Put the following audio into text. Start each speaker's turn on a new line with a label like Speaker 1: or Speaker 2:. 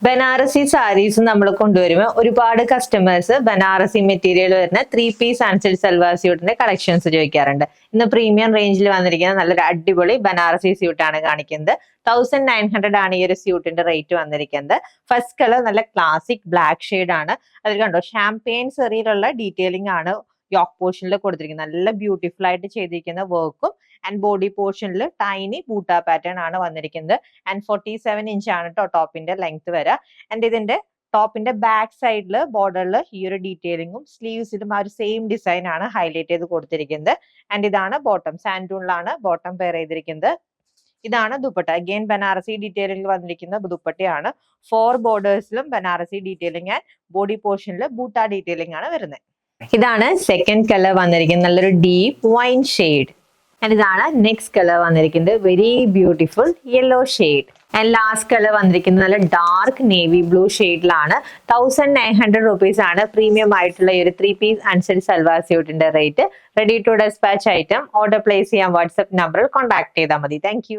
Speaker 1: ബനാറസി സാരീസ് നമ്മൾ കൊണ്ടുവരുമ്പോൾ ഒരുപാട് കസ്റ്റമേഴ്സ് ബനാറസി മെറ്റീരിയൽ വരുന്ന 3-piece ആൻഡ് സൽവാർ സ്യൂട്ടിന്റെ കളക്ഷൻസ് ചോദിക്കാറുണ്ട്. ഇന്ന് പ്രീമിയം റേഞ്ചിൽ വന്നിരിക്കുന്ന നല്ലൊരു അടിപൊളി ബനാറസി സ്യൂട്ട് ആണ് കാണിക്കുന്നത്. 1900 ആണ് ഈ ഒരു സ്യൂട്ടിന്റെ റേറ്റ് വന്നിരിക്കുന്നത്. ഫസ്റ്റ് കളർ നല്ല ക്ലാസിക് ബ്ലാക്ക് ഷെയ്ഡ് ആണ്. അതിൽ കണ്ടോ ഷാംപെയിൻ സെറിയിലുള്ള ഡീറ്റെയിലിംഗ് ആണ് യോക്ക് പോർഷനിൽ കൊടുത്തിരിക്കുന്നത്. നല്ല ബ്യൂട്ടിഫുൾ ആയിട്ട് ചെയ്തിരിക്കുന്ന വർക്കും ആൻഡ് ബോഡി പോർഷനിൽ ടൈനി ബൂട്ട പാറ്റേൺ ആണ് വന്നിരിക്കുന്നത്. ആൻഡ് 47 ഇഞ്ച് ആണ് കേട്ടോ ടോപ്പിന്റെ ലെങ്ത് വരിക. ആൻഡ് ഇതിന്റെ ടോപ്പിന്റെ ബാക്ക് സൈഡിൽ ബോർഡറിൽ ഈ ഒരു ഡീറ്റെയിലിംഗും സ്ലീവ്സിലും ആ ഒരു സെയിം ഡിസൈൻ ആണ് ഹൈലൈറ്റ് ചെയ്ത് കൊടുത്തിരിക്കുന്നത്. ആൻഡ് ഇതാണ് ബോട്ടം, സാൻഡൂണിലാണ് ബോട്ടം പെയർ ചെയ്തിരിക്കുന്നത്. ഇതാണ് ദുപ്പട്ട. അഗെയിൻ ബനാറസി ഡീറ്റെയിലിംഗ് വന്നിരിക്കുന്ന ദുപ്പട്ടയാണ്. 4 ബോർഡേഴ്സിലും ബനാറസി ഡീറ്റെയിലിംഗ് ആൻഡ് ബോഡി പോർഷനിൽ ബൂട്ട ഡീറ്റെയിലിംഗ് ആണ് വരുന്നത്. ഇതാണ് സെക്കൻഡ് കളർ വന്നിരിക്കുന്നത്, നല്ലൊരു ഡീപ്പ് വൈൻ ഷെയ്ഡ്. ആൻഡ് ഇതാണ് നെക്സ്റ്റ് കളർ വന്നിരിക്കുന്നത്, very beautiful yellow shade. And last colour വന്നിരിക്കുന്നത് നല്ല ഡാർക്ക് നേവി ബ്ലൂ ഷെയ്ഡിലാണ്. 1900 rupees ആണ് പ്രീമിയം ആയിട്ടുള്ള ഈ ഒരു 3-piece ആൻഡ് സൽവാർ സ്യൂട്ടിന്റെ rate. Ready to despatch item order place ചെയ്യാൻ വാട്സ്ആപ്പ് നമ്പറിൽ കോൺടാക്ട് ചെയ്താൽ മതി. താങ്ക്